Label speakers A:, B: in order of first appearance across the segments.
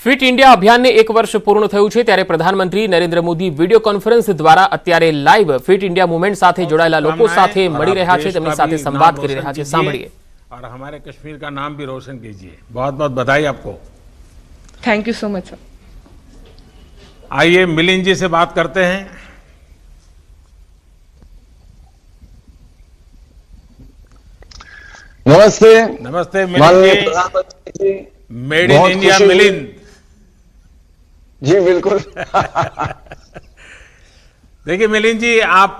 A: Fit India અભિયાનને 1 વર્ષ પૂર્ણ થયું છે ત્યારે પ્રધાનમંત્રી નરેન્દ્ર મોદી વિડિયો કોન્ફરન્સ દ્વારા અત્યારે લાઈવ ફિટ ઇન્ડિયા મૂવમેન્ટ સાથે જોડાયેલા લોકો સાથે મળી રહ્યા છે, તેમની સાથે સંવાદ કરી રહ્યા છે। સાંભળીએ।
B: और हमारे कश्मीर का नाम भी रोशन कीजिए। बहुत बहुत बधाई आपको।
C: Thank you so much sir.
B: आइए मिलिंद जी से बात करते हैं।
D: नमस्ते।
B: नमस्ते मिलिंद जी।
D: प्रधानमंत्री जी,
B: मेड इन इंडिया मिलिंद
D: जी बिल्कुल।
B: देखिए मिलिंद जी, आप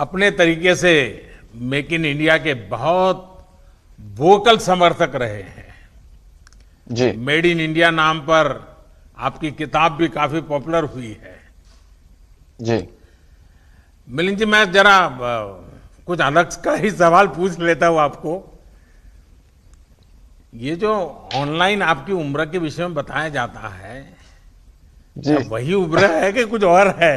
B: अपने तरीके से मेक इन इंडिया के बहुत वोकल समर्थक रहे हैं
D: जी।
B: मेड इन इंडिया नाम पर आपकी किताब भी काफी पॉपुलर हुई है
D: जी।
B: मिलिंद जी, मैं जरा कुछ अलग का ही सवाल पूछ लेता हूं आपको। ये जो ऑनलाइन आपकी उम्र के विषय में बताया जाता है
D: जी,
B: वही उम्र है कि कुछ और है?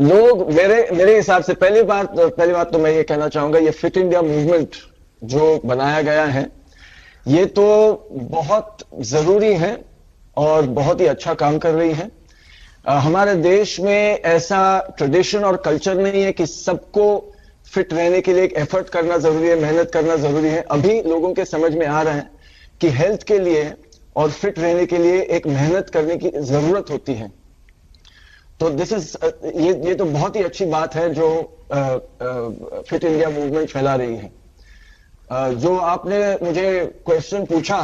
D: लोग मेरे हिसाब से पहली बात तो मैं ये कहना चाहूंगा, ये फिट इंडिया मूवमेंट जो बनाया गया है ये तो बहुत जरूरी है और बहुत ही अच्छा काम कर रही है। हमारे देश में ऐसा ट्रेडिशन और कल्चर नहीं है कि सबको फिट रहने के लिए एक एफर्ट करना जरूरी है, मेहनत करना जरूरी है। अभी लोगों के समझ में आ रहा है कि हेल्थ के लिए और फिट रहने के लिए एक मेहनत करने की जरूरत होती है। तो ये तो बहुत ही अच्छी बात है जो फिट इंडिया मूवमेंट फैला रही है। जो आपने मुझे क्वेश्चन पूछा,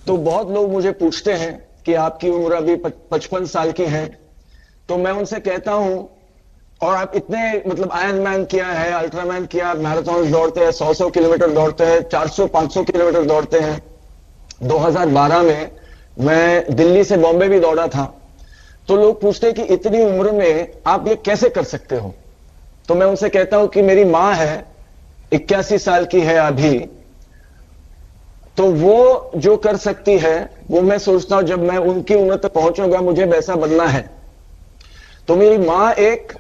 D: तो बहुत लोग मुझे पूछते हैं कि आपकी उम्र अभी 55 साल की है, तो मैं उनसे कहता हूं, और आप इतने मतलब आयरन मैन किया है, अल्ट्रामैन किया, मैराथन दौड़ते हैं, 100 किलोमीटर दौड़ते हैं, 400-500 किलोमीटर दौड़ते हैं। 2012 में मैं दिल्ली से बॉम्बे भी दौड़ा था। तो लोग पूछते हैं कि इतनी उम्र में आप ये कैसे कर सकते हो? तो मैं उनसे कहता हूं कि मेरी मां है, 81 साल की है अभी, तो वो जो कर सकती है वो मैं सोचता हूं जब मैं उनकी उम्र तक पहुंचूंगा मुझे वैसा बनना है। तो मेरी मां एक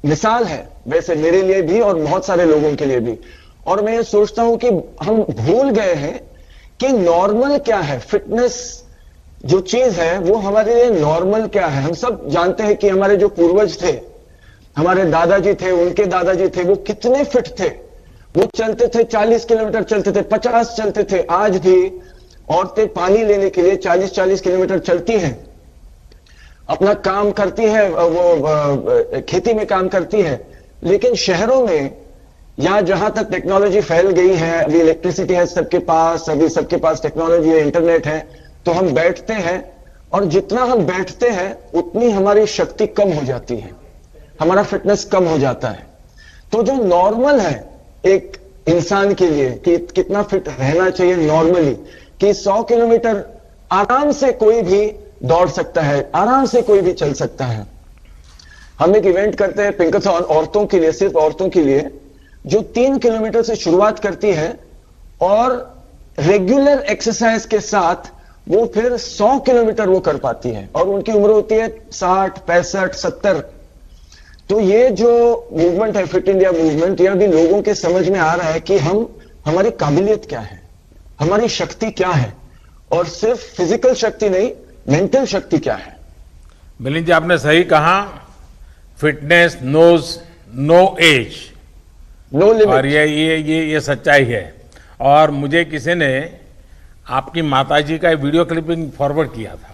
D: मिसाल है वैसे मेरे लिए भी और बहुत सारे लोगों के लिए भी। और मैं ये सोचता हूं कि हम भूल गए हैं कि नॉर्मल क्या है। फिटनेस जो चीज है वो हमारे लिए नॉर्मल क्या है। हम सब जानते हैं कि हमारे जो पूर्वज थे, हमारे दादाजी थे, उनके दादाजी थे, वो कितने फिट थे। वो चलते थे, 40 किलोमीटर चलते थे, 50 चलते थे। आज भी औरतें पानी लेने के लिए 40-40 किलोमीटर चलती हैं, अपना काम करती है, वो खेती में काम करती है। लेकिन शहरों में या जहां तक टेक्नोलॉजी फैल गई है, अभी इलेक्ट्रिसिटी है सबके पास, अभी सबके पास टेक्नोलॉजी है, इंटरनेट है, तो हम बैठते हैं और जितना हम बैठते हैं उतनी हमारी शक्ति कम हो जाती है, हमारा फिटनेस कम हो जाता है। तो जो नॉर्मल है एक इंसान के लिए कि कितना फिट रहना चाहिए नॉर्मली, कि 100 किलोमीटर आराम से कोई भी दौड़ सकता है, आराम से कोई भी चल सकता है। हम एक इवेंट करते हैं पिंकाथॉन औरतों के लिए, सिर्फ औरतों के लिए, जो 3 किलोमीटर से शुरुआत करती है और रेगुलर एक्सरसाइज के साथ वो फिर 100 किलोमीटर वो कर पाती है और उनकी उम्र होती है 60, 65, 70। तो ये जो मूवमेंट है फिट इंडिया मूवमेंट, ये अभी लोगों के समझ में आ रहा है कि हमारी काबिलियत क्या है, हमारी शक्ति क्या है, और सिर्फ फिजिकल शक्ति नहीं, मेंटल शक्ति क्या है।
B: मिलिंद जी, आपने सही कहा, fitness knows no age,
D: no limit.
B: और ये सच्चाई है। और मुझे किसी ने आपकी माताजी का वीडियो क्लिपिंग फॉरवर्ड किया था।